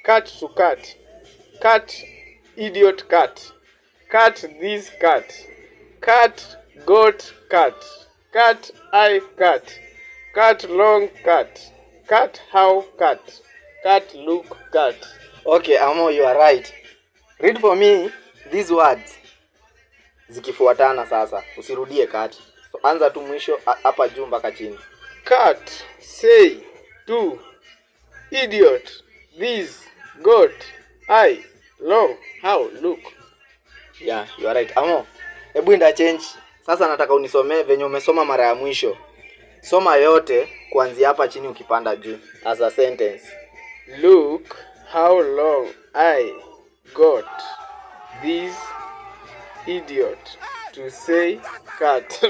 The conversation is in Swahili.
cat to cat, cat idiot cat, cat this cat, cat goat cat, cat eye cat, cat long cat, cat how cat, cat look cat. Okay, Amo, you are right. Read for me these words zikifuatana sasa. Usirudie cat. So anza tu mwisho hapa juu mpaka chini. Cat, say, do, idiot, this, goat, I, long, how, look. Yeah, you are right. Amo, hebu enda change. Sasa nataka unisomee venye umesoma mara ya mwisho. Soma yote kuanzia hapa chini ukipanda juu as a sentence. Look how long I got this idiot to say cat.